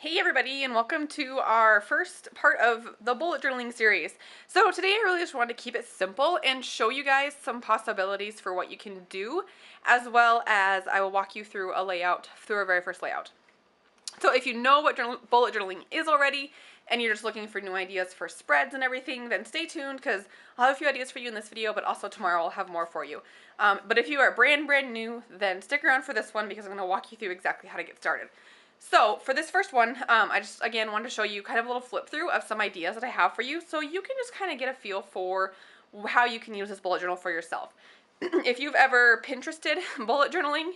Hey everybody, and welcome to our first part of the bullet journaling series. So today I really just wanted to keep it simple and show you guys some possibilities for what you can do, as well as I will walk you through a layout, through our very first layout. So if you know what bullet journaling is already, and you're just looking for new ideas for spreads and everything, then stay tuned because I'll have a few ideas for you in this video, but also tomorrow I'll have more for you. But if you are brand new, then stick around for this one because I'm going to walk you through exactly how to get started. So for this first one, I just, again, wanted to show you kind of a little flip through of some ideas that I have for you so you can just kind of get a feel for how you can use this bullet journal for yourself. If you've ever Pinterested bullet journaling,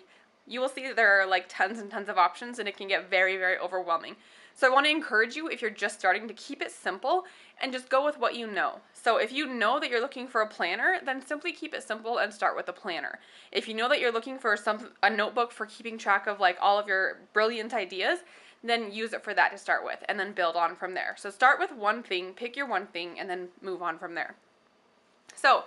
you will see that there are like tons and tons of options and it can get very overwhelming. So I want to encourage you, if you're just starting, to keep it simple and just go with what you know. So if you know that you're looking for a planner, then simply keep it simple and start with a planner. If you know that you're looking for a notebook for keeping track of like all of your brilliant ideas, then use it for that to start with and then build on from there. So start with one thing, pick your one thing, and then move on from there. So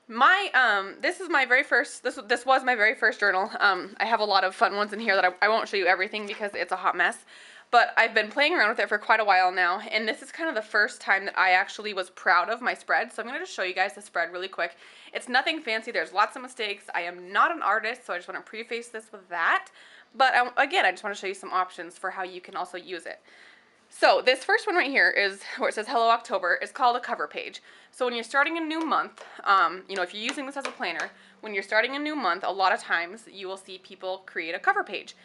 this is my very first, this was my very first journal. I have a lot of fun ones in here that I won't show you everything because it's a hot mess. But I've been playing around with it for quite a while now, and this is kind of the first time that I actually was proud of my spread, so I'm going to just show you guys the spread really quick. It's nothing fancy, there's lots of mistakes. I am not an artist, so I just want to preface this with that. But again, I just want to show you some options for how you can also use it. So this first one right here is where it says Hello October. It's called a cover page. So when you're starting a new month, if you're using this as a planner, when you're starting a new month, a lot of times you will see people create a cover page.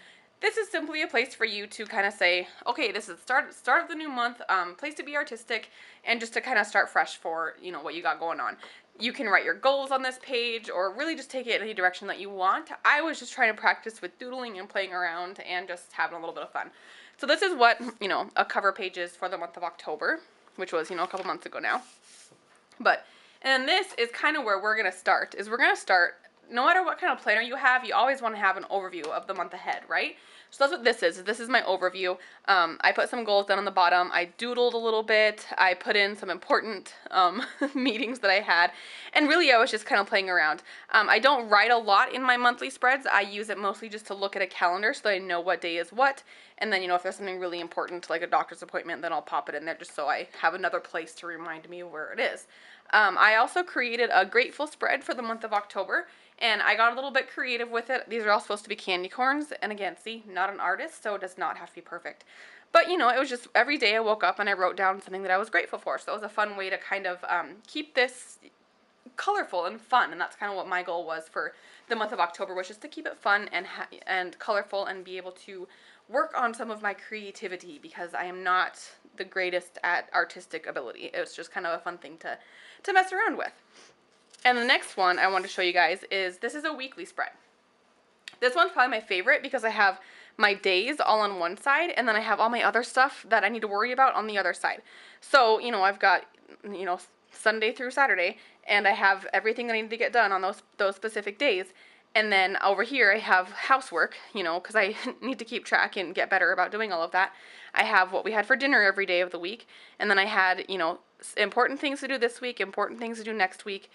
This is simply a place for you to kind of say, okay, this is start of the new month, place to be artistic, and just to kind of start fresh for, what you got going on. You can write your goals on this page or really just take it in any direction that you want. I was just trying to practice with doodling and playing around and just having a little bit of fun. So this is what, a cover page is for the month of October, which was, a couple months ago now. And this is kind of where we're going to start, no matter what kind of planner you have, you always want to have an overview of the month ahead, right? So that's what this is. This is my overview. I put some goals down on the bottom. I doodled a little bit. I put in some important meetings that I had. And really, I was just kind of playing around. I don't write a lot in my monthly spreads. I use it mostly just to look at a calendar so that I know what day is what. And then, if there's something really important, like a doctor's appointment, then I'll pop it in there just so I have another place to remind me where it is. I also created a grateful spread for the month of October. And I got a little bit creative with it. These are all supposed to be candy corns. And again, see, not an artist, so it does not have to be perfect. But, it was just every day I woke up and I wrote down something that I was grateful for. So it was a fun way to kind of keep this colorful and fun. And that's kind of what my goal was for the month of October, was just to keep it fun and colorful and be able to work on some of my creativity because I am not the greatest at artistic ability. It was just kind of a fun thing to mess around with. And the next one I want to show you guys this is a weekly spread. This one's probably my favorite because I have my days all on one side and then I have all my other stuff that I need to worry about on the other side. So, I've got, Sunday through Saturday and I have everything that I need to get done on those specific days. And then over here I have housework, because I need to keep track and get better about doing all of that. I have what we had for dinner every day of the week. And then I had, important things to do this week, important things to do next week.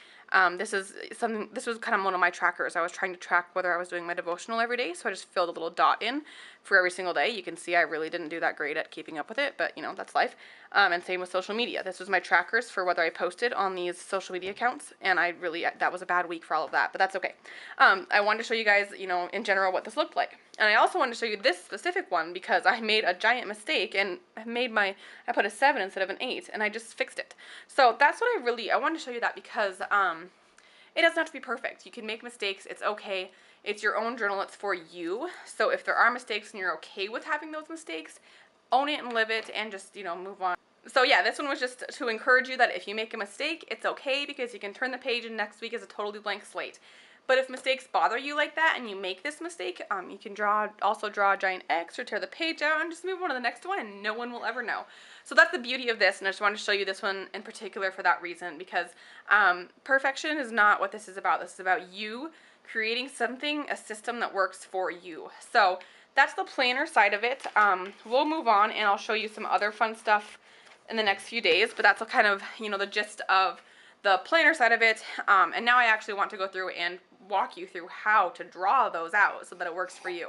This was kind of one of my trackers. I was trying to track whether I was doing my devotional every day, so I just filled a little dot in for every single day. You can see I really didn't do that great at keeping up with it, but that's life. And same with social media. This was my trackers for whether I posted on these social media accounts, and that was a bad week for all of that, but that's okay. I wanted to show you guys, in general what this looked like. And I also wanted to show you this specific one because I made a giant mistake and I put a 7 instead of an 8 and I just fixed it. So that's what I wanted to show you that because it doesn't have to be perfect. You can make mistakes. It's okay. It's your own journal. It's for you. So if there are mistakes and you're okay with having those mistakes, own it and live it and just, move on. So yeah, this one was just to encourage you that if you make a mistake, it's okay because you can turn the page and next week is a totally blank slate. But if mistakes bother you like that and you make this mistake, you can also draw a giant X or tear the page out and just move on to the next one and no one will ever know. So that's the beauty of this, and I just wanted to show you this one in particular for that reason because perfection is not what this is about. This is about you creating something, a system that works for you. So that's the planner side of it. We'll move on and I'll show you some other fun stuff in the next few days, but that's kind of, the gist of the planner side of it. And now I actually want to go through and walk you through how to draw those out so that it works for you.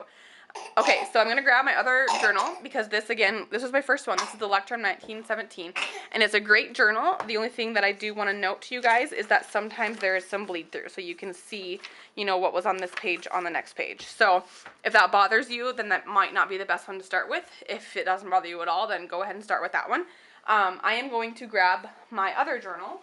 Okay, so I'm going to grab my other journal because this, again, this was my first one. This is the Electrum 1917, and it's a great journal. The only thing that I do want to note to you guys is that sometimes there is some bleed through, so you can see, you know, what was on this page on the next page. So if that bothers you, then that might not be the best one to start with. If it doesn't bother you at all, then go ahead and start with that one. I am going to grab my other journal.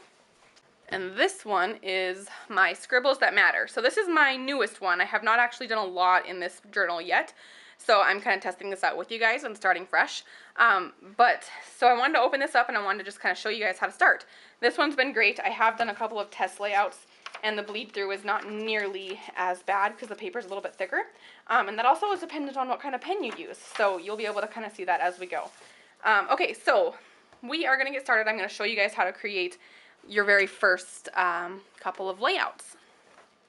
And this one is my Scribbles That Matter. So this is my newest one. I have not actually done a lot in this journal yet. So I'm kind of testing this out with you guys and starting fresh. So I wanted to open this up and I wanted to just kind of show you guys how to start. This one's been great. I have done a couple of test layouts and the bleed through is not nearly as bad because the paper is a little bit thicker. And that also is dependent on what kind of pen you use. So you'll be able to kind of see that as we go. Okay, so we are going to get started. I'm going to show you guys how to create your very first couple of layouts.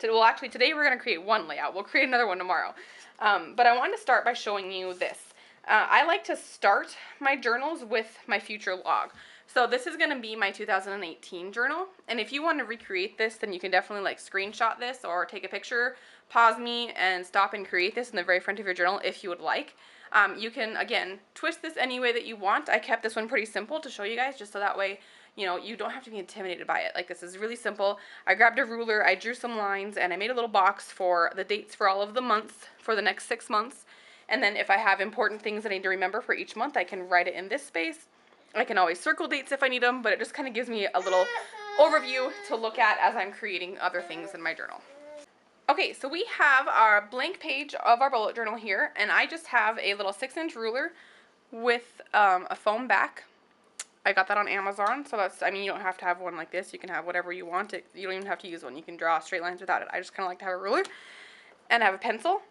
Well, actually, today we're going to create one layout. We'll create another one tomorrow. But I wanted to start by showing you this. I like to start my journals with my future log. So this is going to be my 2018 journal. And if you want to recreate this, then you can definitely like screenshot this or take a picture, pause me, and stop and create this in the very front of your journal if you would like. You can, again, twist this any way that you want. I kept this one pretty simple to show you guys just so that way, you know, you don't have to be intimidated by it. Like, this is really simple. I grabbed a ruler, I drew some lines, and I made a little box for the dates for all of the months for the next 6 months. And then if I have important things I need to remember for each month, I can write it in this space. I can always circle dates if I need them, but it just kind of gives me a little overview to look at as I'm creating other things in my journal. Okay, so we have our blank page of our bullet journal here, and I just have a little 6-inch ruler with a foam back. I got that on Amazon, so that's, I mean, you don't have to have one like this. You can have whatever you want. You don't even have to use one. You can draw straight lines without it. I just kind of like to have a ruler, and I have a pencil,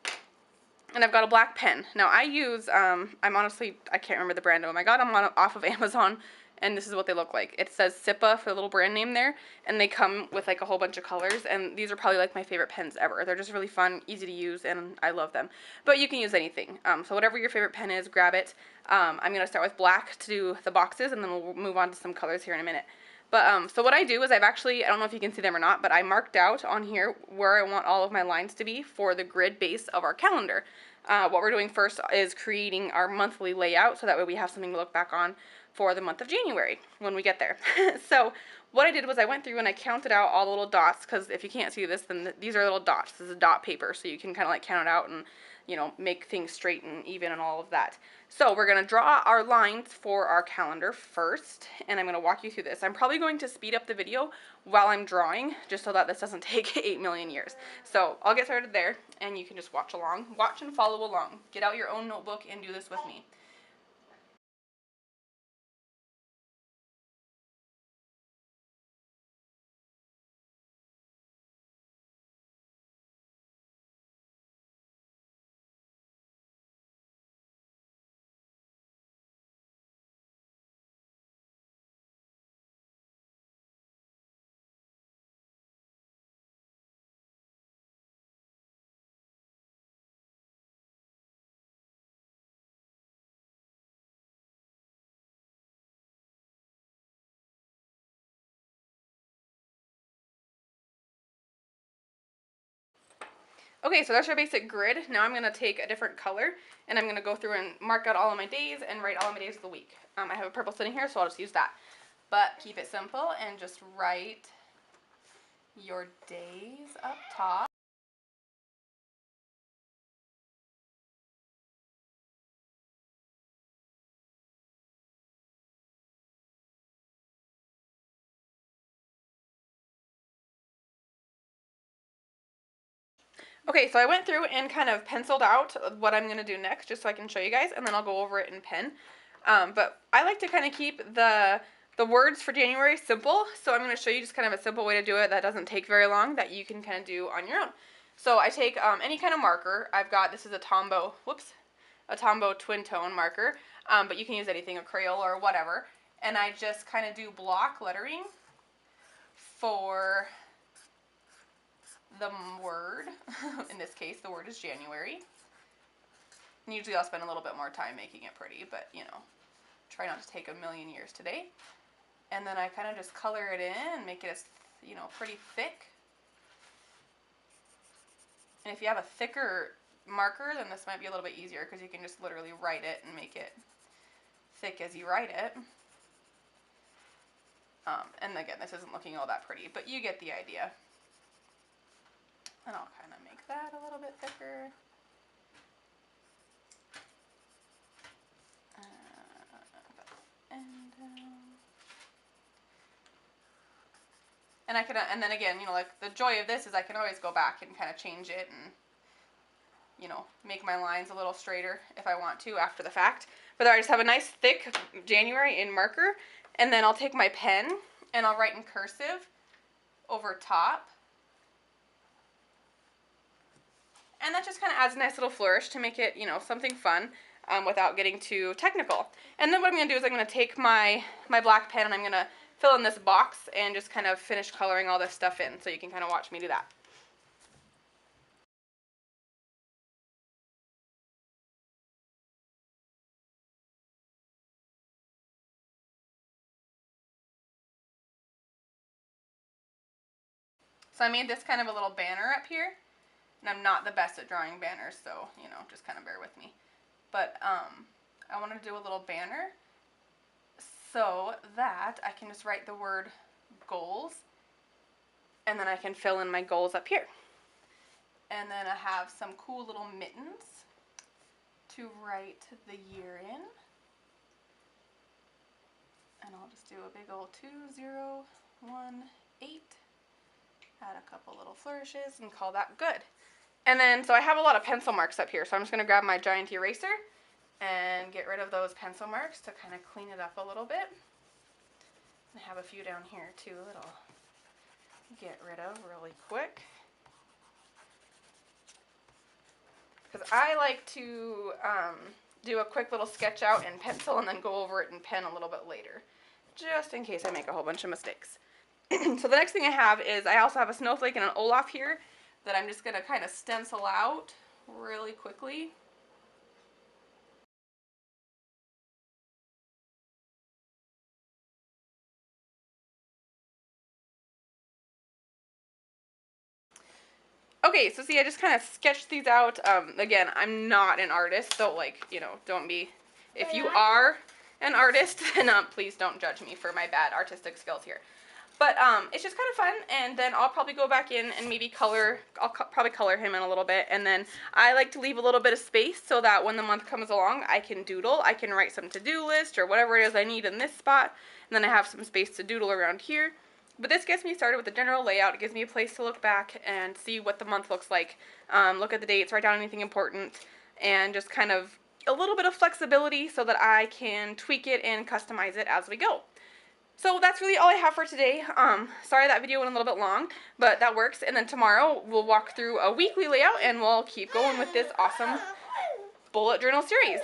and I've got a black pen. Now, I use, I can't remember the brand of them. I got them off of Amazon, and this is what they look like. It says SIPA for the little brand name there, and they come with like a whole bunch of colors, and these are probably like my favorite pens ever. They're just really fun, easy to use, and I love them. But you can use anything. So whatever your favorite pen is, grab it. I'm going to start with black to do the boxes, and then we'll move on to some colors here in a minute. But so what I do is I don't know if you can see them or not, but I marked out on here where I want all of my lines to be for the grid base of our calendar. What we're doing first is creating our monthly layout, so that way we have something to look back on for the month of January when we get there. So what I did was I went through and I counted out all the little dots, because if you can't see this, then these are little dots. This is dot paper, so you can kind of like count it out and, you know, make things straight and even and all of that. So we're going to draw our lines for our calendar first, and I'm going to walk you through this. I'm probably going to speed up the video while I'm drawing, just so that this doesn't take 8 million years. So I'll get started there, and you can just watch along. Watch and follow along. Get out your own notebook and do this with me. Okay, so that's your basic grid. Now I'm going to take a different color, and I'm going to go through and mark out all of my days and write all of my days of the week. I have a purple sitting here, so I'll just use that. But keep it simple and just write your days up top. Okay, so I went through and kind of penciled out what I'm going to do next, just so I can show you guys, and then I'll go over it in pen. But I like to kind of keep the words for January simple, so I'm going to show you just kind of a simple way to do it that doesn't take very long, that you can kind of do on your own. So I take any kind of marker. This is a Tombow twin tone marker, but you can use anything, a Crayola or whatever, and I just kind of do block lettering for the word. In this case, the word is January. And usually I'll spend a little bit more time making it pretty, but, you know, try not to take a million years today. And then I kind of just color it in and make it as, you know, pretty thick. And if you have a thicker marker, then this might be a little bit easier because you can just literally write it and make it thick as you write it. And again, this isn't looking all that pretty, but you get the idea. And I'll kind of make that a little bit thicker. And I can, and then again, you know, like the joy of this is I can always go back and kind of change it and, you know, make my lines a little straighter if I want to after the fact. But there I just have a nice thick January in marker, and then I'll take my pen and I'll write in cursive over top. And that just kind of adds a nice little flourish to make it, you know, something fun without getting too technical. And then what I'm going to do is I'm going to take my black pen and I'm going to fill in this box and just kind of finish coloring all this stuff in, so you can kind of watch me do that. So I made this kind of a little banner up here, and I'm not the best at drawing banners, so, you know, just kind of bear with me. But I want to do a little banner so that I can just write the word goals, and then I can fill in my goals up here. And then I have some cool little mittens to write the year in. And I'll just do a big old 2018. Add a couple little flourishes and call that good. And then, so I have a lot of pencil marks up here, so I'm just going to grab my giant eraser and get rid of those pencil marks to kind of clean it up a little bit. I have a few down here too that I'll get rid of really quick. Because I like to do a quick little sketch out in pencil and then go over it in pen a little bit later, just in case I make a whole bunch of mistakes. So the next thing I have is I also have a snowflake and an Olaf here that I'm just going to kind of stencil out really quickly. Okay, so see, I just kind of sketched these out. Again, I'm not an artist, so, like, you know, don't be, if you are an artist, then please don't judge me for my bad artistic skills here. But it's just kind of fun, and then I'll probably go back in and maybe color, I'll probably color him in a little bit, and then I like to leave a little bit of space so that when the month comes along, I can doodle. I can write some to-do list or whatever it is I need in this spot, and then I have some space to doodle around here. But this gets me started with the general layout. It gives me a place to look back and see what the month looks like, look at the dates, write down anything important, and just kind of a little bit of flexibility so that I can tweak it and customize it as we go. So that's really all I have for today. Sorry that video went a little bit long, but that works. And then tomorrow we'll walk through a weekly layout and we'll keep going with this awesome bullet journal series.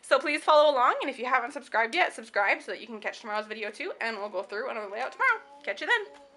So please follow along, and if you haven't subscribed yet, subscribe so that you can catch tomorrow's video too, and we'll go through another layout tomorrow. Catch you then.